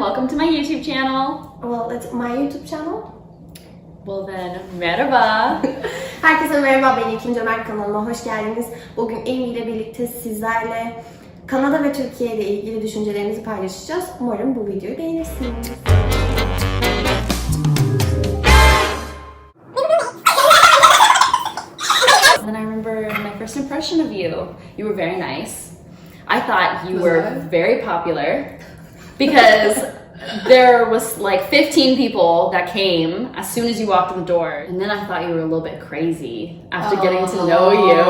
welcome to my YouTube channel. Well, it's my YouTube channel. Well then, merhaba. Herkese merhaba, ben İkinci Ömer kanalıma hoş geldiniz. Bugün Amy ile birlikte sizlerle Kanada ve Türkiye ile ilgili düşüncelerimizi paylaşacağız. Umarım bu videoyu beğenirsiniz. And I remember my first impression of you. You were very nice. I thought you were very popular because there was like 15 people that came as soon as you walked in the door. And then I thought you were a little bit crazy after getting to know you.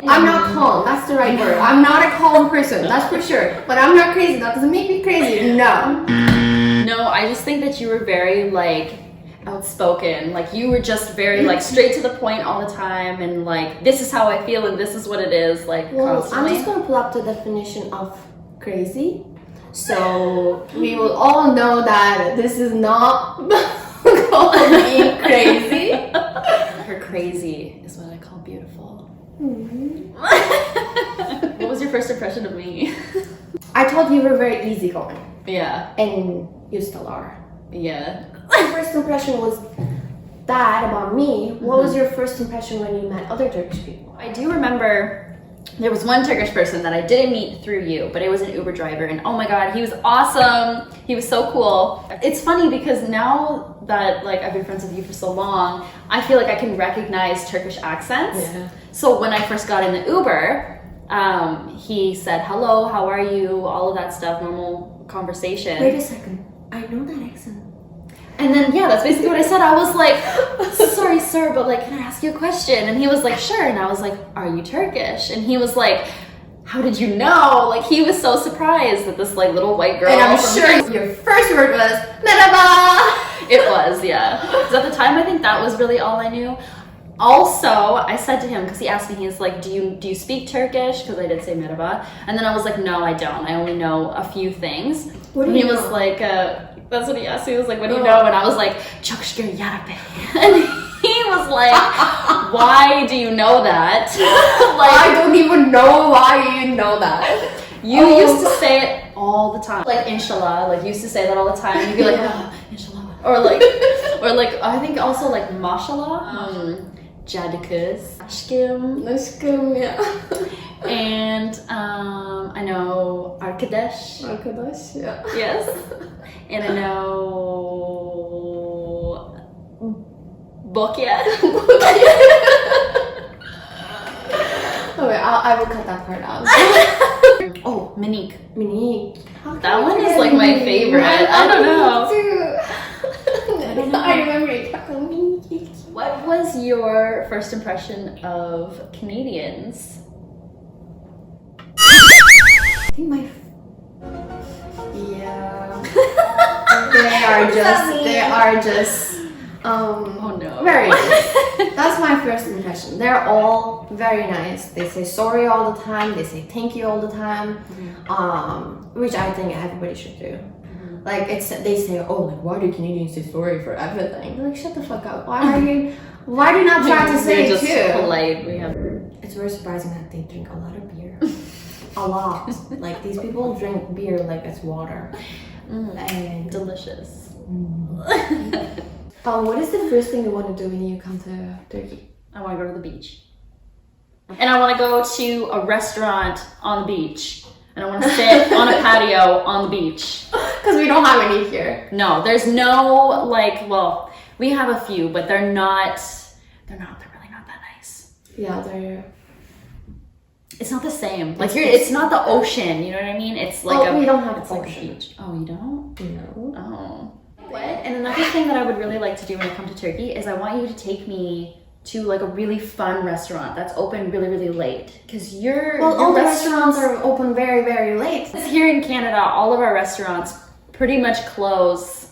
I'm not calm, that's the right word. I'm not a calm person, that's for sure. But I'm not crazy, that doesn't make me crazy, no. No, I just think that you were very like outspoken. Like you were just very like straight to the point all the time and like this is how I feel and this is what it is like constantly. I'm just gonna pull up the definition of crazy. So we will all know that this is not called being crazy. Her crazy is what I call beautiful. Mm-hmm. What was your first impression of me? I thought you were very easygoing. Yeah. And you still are. Yeah. My first impression was that about me. What was your first impression when you met other Turkish people? I do remember there was one Turkish person that I didn't meet through you, but it was an Uber driver, and oh my god, he was awesome. He was so cool. It's funny because now that like I've been friends with you for so long, I feel like I can recognize Turkish accents. Yeah. So when I first got in the Uber, he said hello, how are you, all of that stuff, normal conversation. Wait a second, I know that accent. And then, yeah, that's basically what I said. I was like, sorry, sir, but like, can I ask you a question? And he was like, sure. And I was like, are you Turkish? And he was like, how did you know? Like, he was so surprised that this like little white girl. And I'm sure your first word was, merhaba. It was, yeah. Because at the time, I think that was really all I knew. Also, I said to him, because he asked me, he's like, do you speak Turkish? Because I did say merhaba. And then I was like, no, I don't. I only know a few things. What do and you he was know? like, that's what he asked me. He was like, what do you know? And I was like, çok şükür yarabbim. And he was like, why do you know that? Like, I don't even know why you know that. You used to say it all the time. Like, inshallah, like, you used to say that all the time. You'd be like, oh, inshallah. Or like, I think also like, mashallah. Jadi kız. Aşkım, yeah. And I know arkadaş. Arkadaş, yeah. Yes. And I know bokeh. Oh wait, I will cut that part out. Oh, Monique. Monique. That one is like my favorite. I don't know. I remember it. What was your first impression of Canadians? I think yeah. they are just Oh no. very nice. That's my first impression. They're all very nice. They say sorry all the time. They say thank you all the time. Which I think everybody should do. Like they say, oh, like why do Canadians say sorry for everything? Like shut the fuck up. Why do you not try to say it just too? polite. It's very surprising that they drink a lot of beer. A lot. Like these people drink beer like it's water. And delicious. What is the first thing you want to do when you come to Turkey? I want to go to the beach. And I want to go to a restaurant on the beach. And I want to sit on a patio on the beach. Because we don't have any here. No, there's no like, well, we have a few, but they're really not that nice. Yeah, it's not the same. Like it's not the ocean, you know what I mean? It's like we don't have it's ocean. like a beach. Oh, you don't? No. Oh. What? And another thing that I would really like to do when I come to Turkey is I want you to take me to like a really fun restaurant that's open really, really late. Because all the restaurants are open very, very late. Here in Canada, all of our restaurants pretty much close.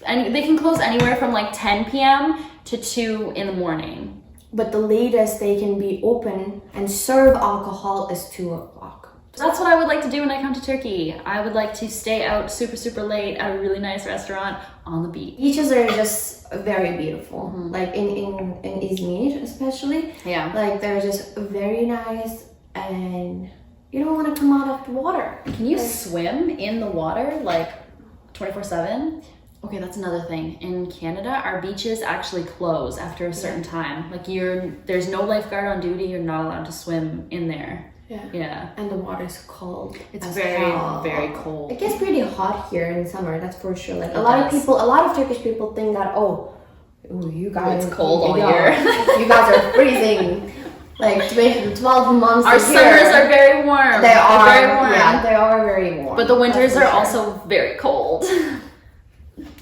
And they can close anywhere from like 10 p.m. to 2 in the morning. But the latest they can be open and serve alcohol is 2 o'clock. That's what I would like to do when I come to Turkey. I would like to stay out super, super late at a really nice restaurant on the beach. Beaches are just very beautiful. Like in Izmir especially. Yeah. Like they're just very nice and You don't want to come out of the water. Can you swim in the water like 24/7? Okay, that's another thing. In Canada, our beaches actually close after a certain time. Like there's no lifeguard on duty. You're not allowed to swim in there. Yeah. And the water's cold. It's very cold. It gets pretty hot here in summer, that's for sure. Like a lot of Turkish people think that, you guys, it's cold all year. You guys are freezing. Like 12 months Our summers are very warm. They are very warm. Yeah, they are very warm. But the winters are also very cold.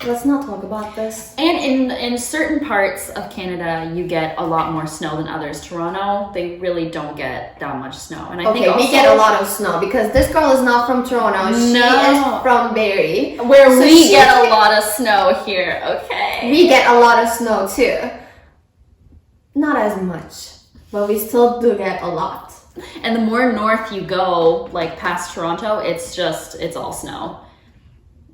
Let's not talk about this. And in certain parts of Canada, you get a lot more snow than others. Toronto, they really don't get that much snow. And I think we get a lot of snow because this girl is not from Toronto. She is from Barrie, where we get a lot of snow here. Okay, we get a lot of snow too. Not as much, but we still do get a lot. And the more north you go, like past Toronto, it's all snow.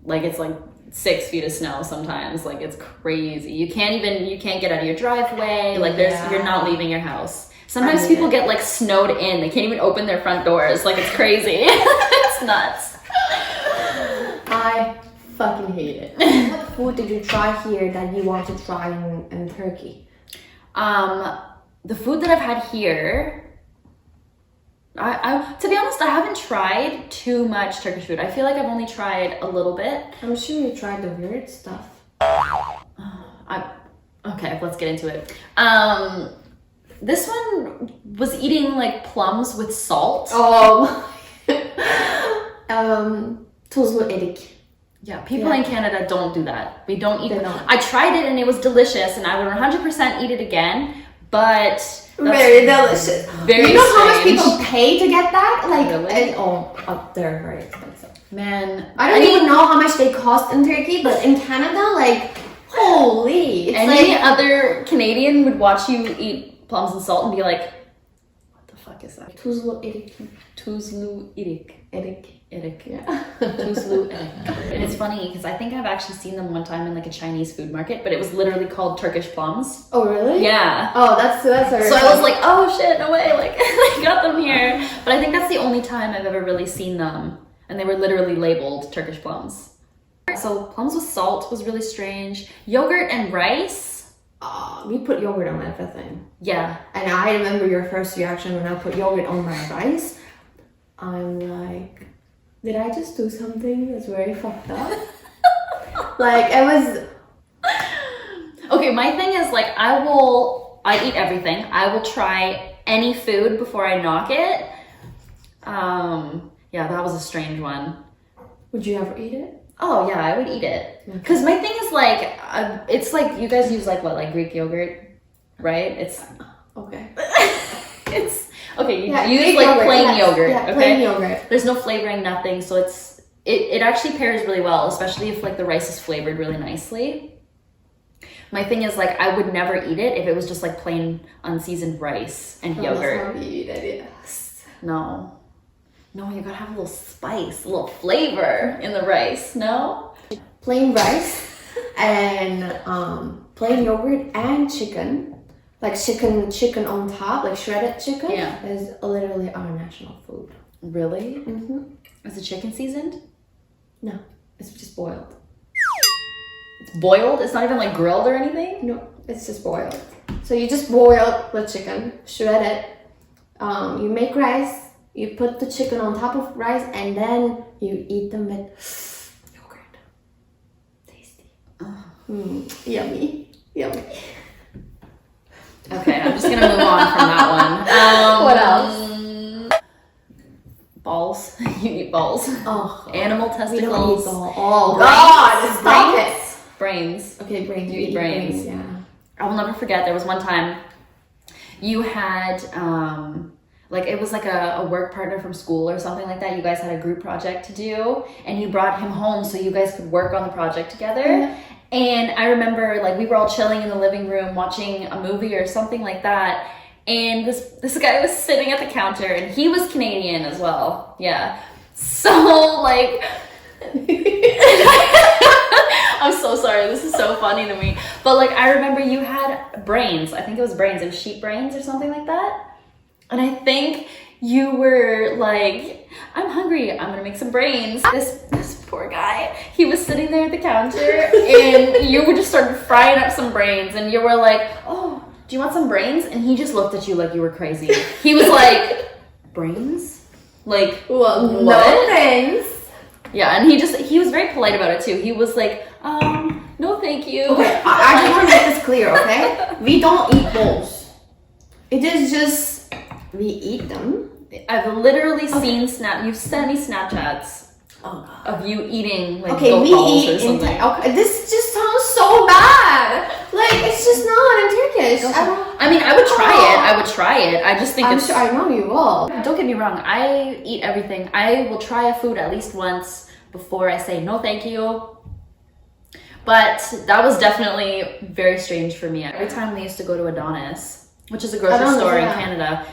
Like it's like 6 feet of snow sometimes. Like it's crazy. You can't get out of your driveway. Like you're not leaving your house. Sometimes people get like snowed in. They can't even open their front doors. Like it's crazy. It's nuts. I fucking hate it. What food did you try here that you want to try in Turkey? The food that I've had here, I to be honest, I haven't tried too much Turkish food. I feel like I've only tried a little bit. I'm sure you tried the weird stuff. Okay, let's get into it. This one was eating like plums with salt. Tuzlu erik. Yeah, people in Canada don't do that. We don't eat. I tried it and it was delicious, and I would 100% eat it again. But very delicious. Very you know how much strange. people pay to get that? Like, really? They're very expensive. Man, I don't even know how much they cost in Turkey, but in Canada, like, holy! Any other Canadian would watch you eat plums and salt and be like, "What the fuck is that?" Tuzlu erik. Tuzlu erik. Erik. Yeah. Tuzlu erik. And it's funny because I think I've actually seen them one time in like a Chinese food market, but it was literally called Turkish plums. Oh really? Yeah. Oh, that's very So I was like, oh shit, no way! Like I got them here. But I think that's the only time I've ever really seen them, and they were literally labeled Turkish plums. So plums with salt was really strange. Yogurt and rice. We put yogurt on everything. Yeah. And I remember your first reaction when I put yogurt on my rice. I'm like, did I just do something that's very fucked up? Like, it was... Okay, my thing is like, I eat everything. I will try any food before I knock it. Yeah, that was a strange one. Would you ever eat it? Oh yeah, I would eat it. Because my thing is like, it's like, you guys use like what, like Greek yogurt, right? It's... Okay. It's... Okay, you use Greek like yogurt, plain yogurt, yeah, okay? Plain yogurt. There's no flavoring, nothing, so it actually pairs really well, especially if like the rice is flavored really nicely. My thing is like, I would never eat it if it was just like plain unseasoned rice and yogurt. That's how you eat it, yes. No, you gotta have a little spice, a little flavor in the rice, no? Plain rice and plain yogurt and chicken. Like chicken on top, like shredded chicken, is literally our national food. Really? Mm-hmm. Is the chicken seasoned? No, it's just boiled. It's boiled? It's not even like grilled or anything? No, it's just boiled. So you just boil the chicken, shred it. You make rice, you put the chicken on top of rice, and then you eat them with yogurt. Tasty. Yummy. Okay, I'm just gonna move on from that one. What else? Balls. You eat balls. Oh, Animal testicles. we don't eat balls. Oh God, stop it. Brains. Okay, brains. You eat brains. Yeah. I will never forget. There was one time you had like it was like a work partner from school or something like that. You guys had a group project to do, and you brought him home so you guys could work on the project together. Yeah. And I remember like we were all chilling in the living room watching a movie or something like that. And this guy was sitting at the counter, and he was Canadian as well. Yeah. So like I'm so sorry. This is so funny to me. But like I remember you had brains. I think it was brains. It was sheep brains or something like that. And I think you were like, I'm hungry, I'm gonna make some brains. This poor guy, he was sitting there at the counter and you would just start frying up some brains and you were like, oh, do you want some brains? And he just looked at you like you were crazy. He was like, brains? Like, Well, what? no thanks. Yeah, and he was very polite about it too. He was like, no thank you. Okay, I just want to make this clear, okay? We don't eat bowls. It is just, we eat them. I've literally seen you've sent me Snapchats Oh god. of you eating like Okay, goat we balls eat or in something. okay, this just sounds so bad. Like, it's just not in Turkish. I mean, I would try it. I would try it. I just think I'm it's... sure I know you will. Don't get me wrong. I eat everything. I will try a food at least once before I say no thank you. But that was definitely very strange for me. Every time we used to go to Adonis, which is a grocery Adonis, store yeah. in Canada,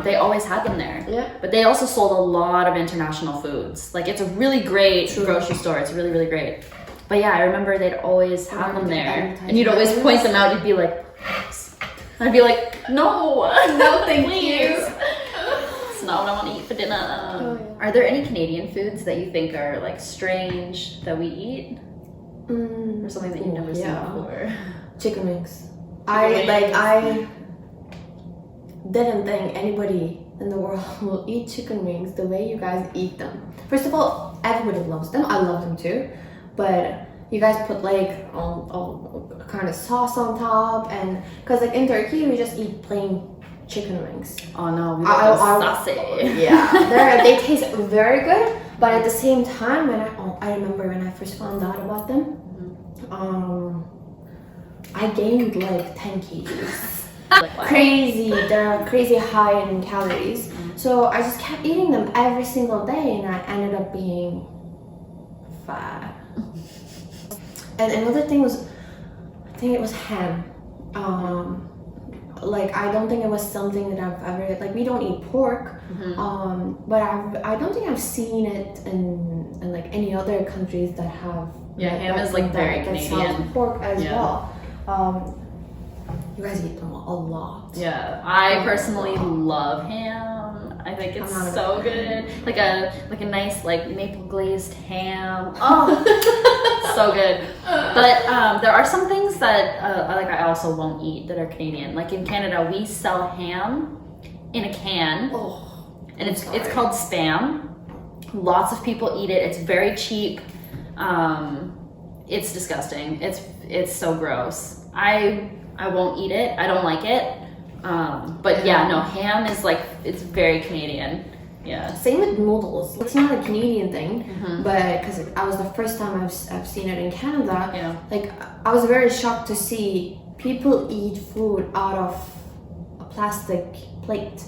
they always had them there. Yeah. But they also sold a lot of international foods. Like, it's a really great grocery store. It's really, really great. But yeah, I remember they'd always have them there. And you'd always point them out. You'd be like, thanks. I'd be like, no, no thank you. It's not what I want to eat for dinner. Oh, yeah. Are there any Canadian foods that you think are like strange that we eat? Or something that you've never seen before? Chicken wings. wings. I didn't think anybody in the world will eat chicken wings the way you guys eat them. First of all, everybody loves them. I love them too. But you guys put like all kind of sauce on top, and because like in Turkey we just eat plain chicken wings. Oh no, we got saucy. Yeah, they taste very good, but at the same time, when I remember when I first found out about them, I gained like 10 kgs. Like, wow. Crazy, they're crazy high in calories. So I just kept eating them every single day, and I ended up being fat. And another thing was, I think it was ham. Like, I don't think it was something that I've ever, like, we don't eat pork, but I don't think I've seen it in like any other countries that have. Yeah, ham is like very Canadian. Pork as well. You guys eat them a lot. Yeah, I personally love ham. I think it's so good. Like a nice like maple glazed ham. Oh, so good. But there are some things that like I also won't eat that are Canadian. Like in Canada, we sell ham in a can, and it's called Spam. Lots of people eat it. It's very cheap. It's disgusting. It's so gross. I won't eat it. I don't like it. But yeah, no, ham is like, it's very Canadian. Yeah. Same with noodles. It's not a Canadian thing, but because I was the first time I've seen it in Canada. Yeah. Like, I was very shocked to see people eat food out of a plastic plate.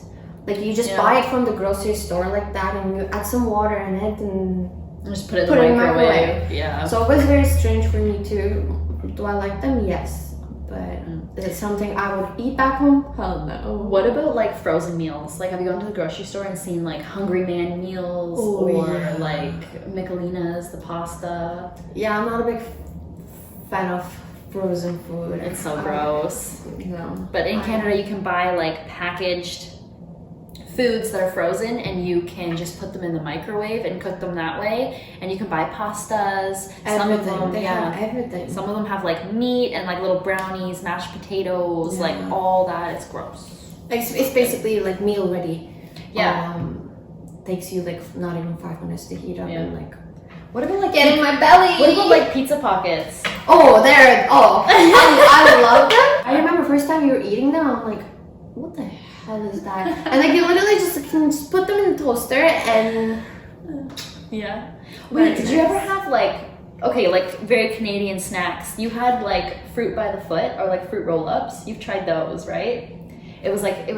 Like, you just buy it from the grocery store like that, and you add some water in it and just put it in the microwave. Yeah. So it was very strange for me too. Do I like them? Yes. But is it something I would eat back home? Hell no. What about like frozen meals? Like, have you gone to the grocery store and seen like Hungry Man meals like Michelina's, the pasta? Yeah, I'm not a big fan of frozen food. It's so gross. No. But in Canada, you can buy like packaged foods that are frozen, and you can just put them in the microwave and cook them that way. And you can buy pastas. Some of them, they have everything. Some of them have like meat and like little brownies, mashed potatoes, like all that. It's gross. It's basically like meal ready. Yeah. Takes you like not even 5 minutes to heat up and like. What about like get in my belly? What about like pizza pockets? I love them. I remember first time you were eating them, I'm like, what the hell is that? And like you literally can just put them in the toaster and Wait, did you ever have like like very Canadian snacks? You had like fruit by the foot or like fruit roll-ups. You've tried those, right? It was like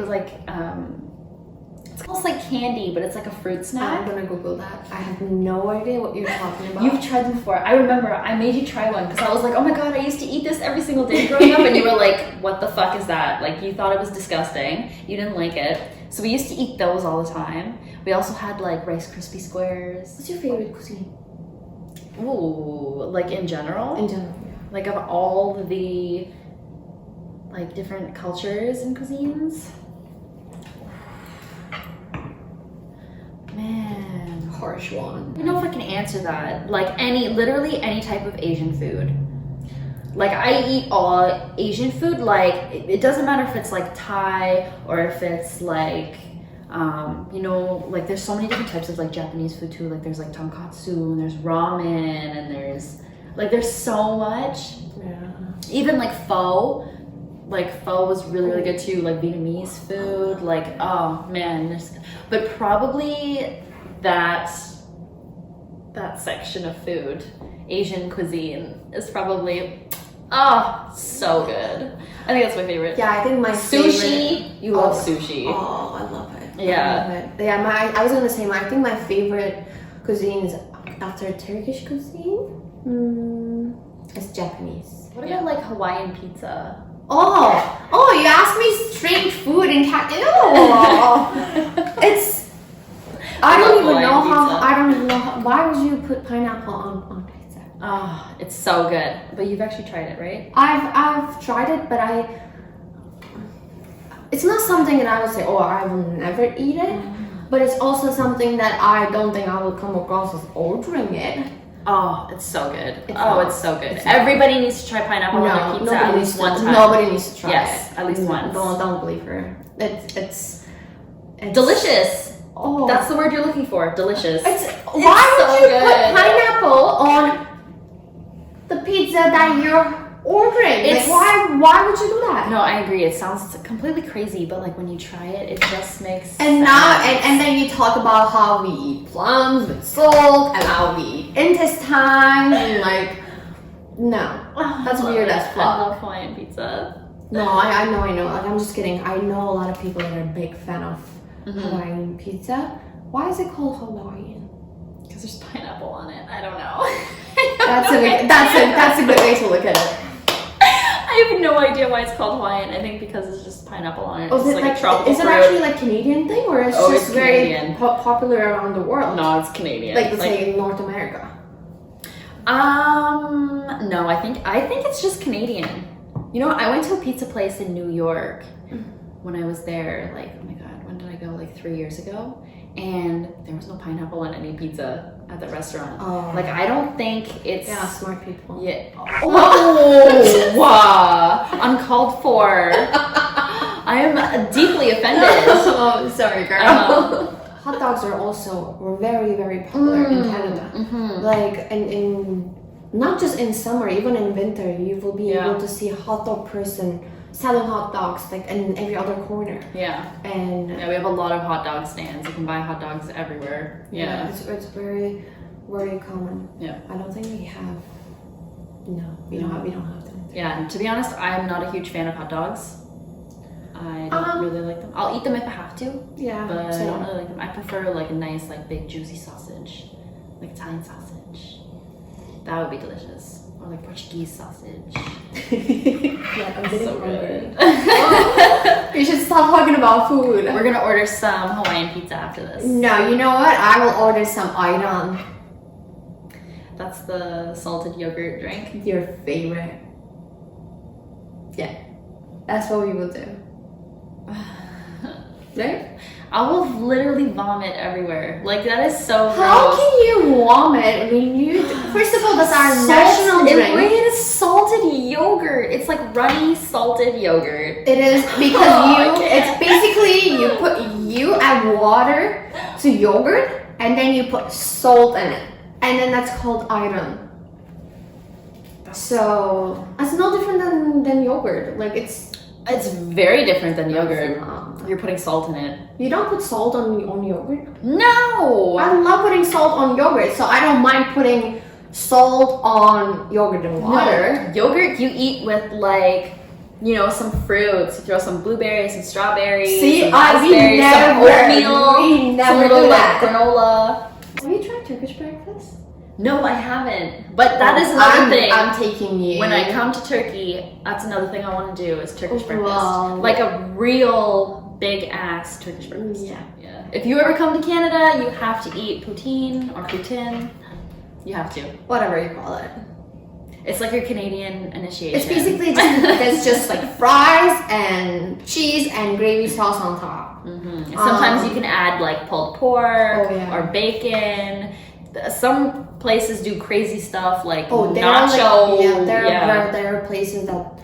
it's almost like candy, but it's like a fruit snack. I'm gonna Google that. I have no idea what you're talking about. You've tried them before. I remember I made you try one because I was like, oh my god, I used to eat this every single day growing up, and you were like, what the fuck is that? Like, you thought it was disgusting. You didn't like it. So we used to eat those all the time. We also had like Rice Krispie Squares. What's your favorite cuisine? Ooh, like in general? In general, yeah. Like of all the like different cultures and cuisines? Man. Harsh one. I don't know if I can answer that. Like literally any type of Asian food. Like I eat all Asian food. Like it doesn't matter if it's like Thai or if it's like, you know, like there's so many different types of like Japanese food too. Like there's like tonkatsu and there's ramen and there's so much. Yeah. Even like pho. Like pho was really good too. Like Vietnamese food. Like, oh man. But probably that section of food, Asian cuisine, is probably so good. I think that's my favorite. Yeah, I think my sushi. favorite. You love sushi. Oh, I love it. Yeah. I love it. Yeah, I was gonna say, I think my favorite cuisine is after Turkish cuisine. It's Japanese. What about like Hawaiian pizza? Oh, you asked me strange food in It's. I don't even know how. Why would you put pineapple on pizza? Oh, it's so good. But you've actually tried it, right? I've tried it, but it's not something that I would say, I will never eat it. But it's also something that I don't think I will come across as ordering it. Oh, it's so good. It's so good. It's Everybody needs to try pineapple on their pizza at least one time. Nobody needs to try it. Yes, at least once. Don't believe her. It's delicious. Oh, that's the word you're looking for. Delicious. Why would you put pineapple on the pizza that you're ordering? Why would you do that? No, I agree. It sounds completely crazy, but like when you try it, it just makes sense. And then you talk about how we eat plums with salt and how we eat intestines and like, no, that's weird as fuck. I love Hawaiian pizza. No, I know. Like, I'm just kidding. I know a lot of people that are a big fan of Hawaiian pizza. Why is it called Hawaiian? Because there's pineapple on it. I don't know. That's a good way to look at it. I have no idea why it's called Hawaiian. I think because it's just pineapple on it. Is it a tropical is it actually like Canadian thing, or it's just very popular around the world? No, it's Canadian. Like let's say in North America. No, I think it's just Canadian. You know, I went to a pizza place in New York when I was there. Like, oh my god, when did I go? Like 3 years ago. And there was no pineapple on any pizza at the restaurant. Oh. Like, I don't think it's... Yeah, smart people. Yeah. Oh, wow. Uncalled for. I am deeply offended. Oh, sorry, girl. Hot dogs were very, very popular in Canada. Like, in not just in summer, even in winter, you will be able to see a hot dog person selling hot dogs like in every other corner. Yeah. And we have a lot of hot dog stands. You can buy hot dogs everywhere. Yeah. It's very, very common. Yeah. I don't think we have. No, we don't have them. Yeah. And to be honest, I'm not a huge fan of hot dogs. I don't really like them. I'll eat them if I have to. Yeah. But I don't really like them. I prefer like a nice, like big juicy sausage, like Italian sausage. That would be delicious. Or like Portuguese sausage. Yeah, I'm getting hungry. We should stop talking about food. We're gonna order some Hawaiian pizza after this. No, you know what? I will order some ayran. That's the salted yogurt drink. Your favorite. Yeah, that's what we will do. Right? I will literally vomit everywhere. Like, that is so gross. How can you vomit when you... First of all, that's our national drink. It is salted yogurt. It's like runny salted yogurt. It is because it's basically you add water to yogurt and then you put salt in it. And then that's called ayran. So, it's no different than yogurt. Like, it's very different than yogurt. You're putting salt in it. You don't put salt on yogurt? No! I love putting salt on yogurt, so I don't mind putting salt on yogurt and water. No. Yogurt you eat with like, you know, some fruits. You throw some blueberries, some strawberries, some raspberries, some oatmeal, some little like granola. Have you tried Turkish breakfast? No, I haven't. But that is another thing. I'm taking you. When I come to Turkey, that's another thing I want to do is Turkish breakfast. Like a real big ass Turkish breakfast. Yeah. If you ever come to Canada, you have to eat poutine or poutine. You have to. Whatever you call it. It's like your Canadian initiation. It's basically just there's just like fries and cheese and gravy sauce on top. And sometimes you can add like pulled pork or bacon. Some places do crazy stuff like nacho. There are places that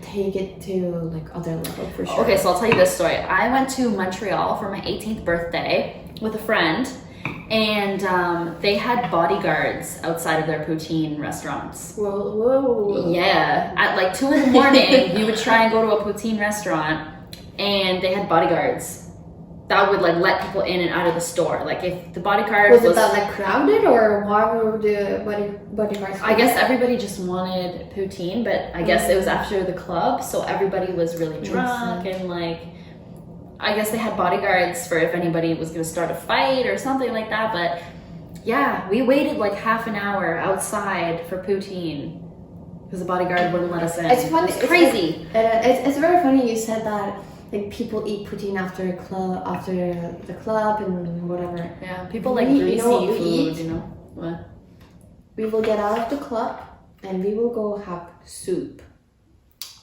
take it to like other level for sure. Okay, so I'll tell you this story. I went to Montreal for my 18th birthday with a friend, and they had bodyguards outside of their poutine restaurants. Whoa. Yeah, at like 2 in the morning, you would try and go to a poutine restaurant, and they had bodyguards that would like let people in and out of the store. Like if the bodyguard was it that like crowded, or why were the bodyguards? I guess everybody just wanted poutine, but I guess it was after the club, so everybody was really drunk and like. I guess they had bodyguards for if anybody was going to start a fight or something like that. But yeah, we waited like half an hour outside for poutine because the bodyguard wouldn't let us in. It's funny. It's crazy. It's very funny you said that. Like people eat poutine after the club and whatever. Yeah, people like greasy food. You know what? We will get out of the club and we will go have soup.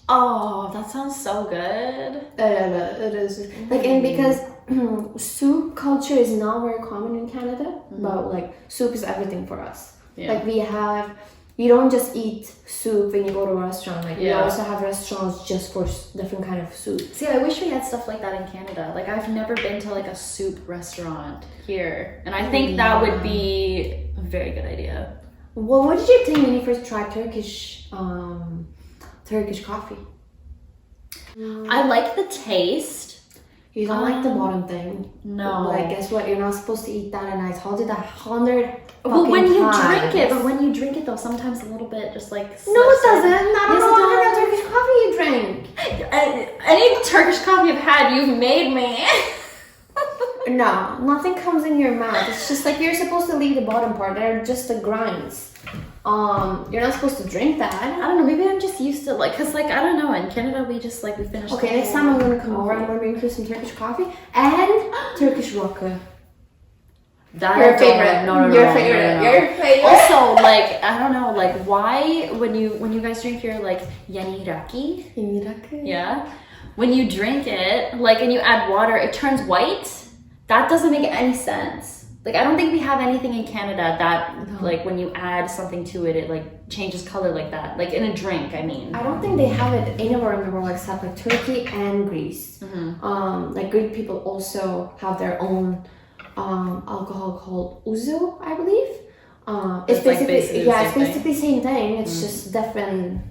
Oh, that sounds so good. It is like, and because soup culture is not very common in Canada, but like soup is everything for us. Yeah. Like you don't just eat soup when you go to a restaurant. Like we also have restaurants just for different kind of soup. See, I wish we had stuff like that in Canada. Like I've never been to like a soup restaurant here, and I think that would be a very good idea. Well, what did you think when you first tried Turkish coffee? I like the taste. You don't like the bottom thing. No. Like, guess what? You're not supposed to eat that, and I told you that 100 Well, when you times. drink it, but when you drink it though, sometimes a little bit just like. No, it doesn't. I don't know what kind of Turkish coffee you drink. Any Turkish coffee I've had, you've made me. No, nothing comes in your mouth. It's just like you're supposed to leave the bottom part. They're just the grinds. You're not supposed to drink that. I don't know. Maybe I'm just used to like, cause like I don't know. In Canada, we just like we finish. Okay, next time I'm gonna come over. I'm gonna bring you some Turkish coffee and Turkish vodka. Your favorite. Your favorite. Also, like I don't know, like why when you guys drink your like yeni raki, yeah, when you drink it like and you add water, it turns white. That doesn't make any sense. Like I don't think we have anything in Canada that like when you add something to it, it like changes color like that. Like in a drink, I mean. I don't think they have it anywhere in the world except like Turkey and Greece. Like Greek people also have their own alcohol called ouzo, I believe. It's basically it's basically the same thing. It's just different.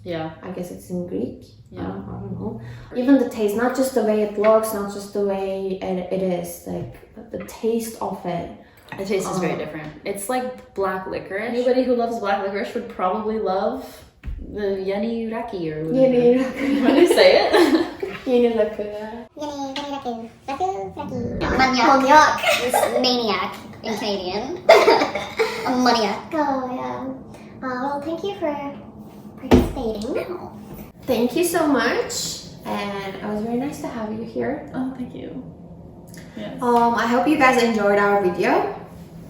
Yeah, I guess it's in Greek. Yeah, I don't know. Even the taste, not just the way it looks, not just the way it is, like the taste of it. The taste is very different. It's like black licorice. Anybody who loves black licorice would probably love the yeni raki or whatever. Yeni raki. How do you say it? Yeni raki. Yeni raki. Maniac is maniac in Canadian. A maniac. Oh yeah. Well, thank you for participating. Thank you so much, and it was very nice to have you here. Oh, thank you. Yes. I hope you guys enjoyed our video.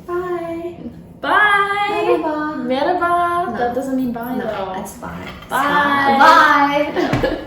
Bye. Bye. Merhaba. Merhaba. No. That doesn't mean bye No, though. that's bye. Bye. Bye.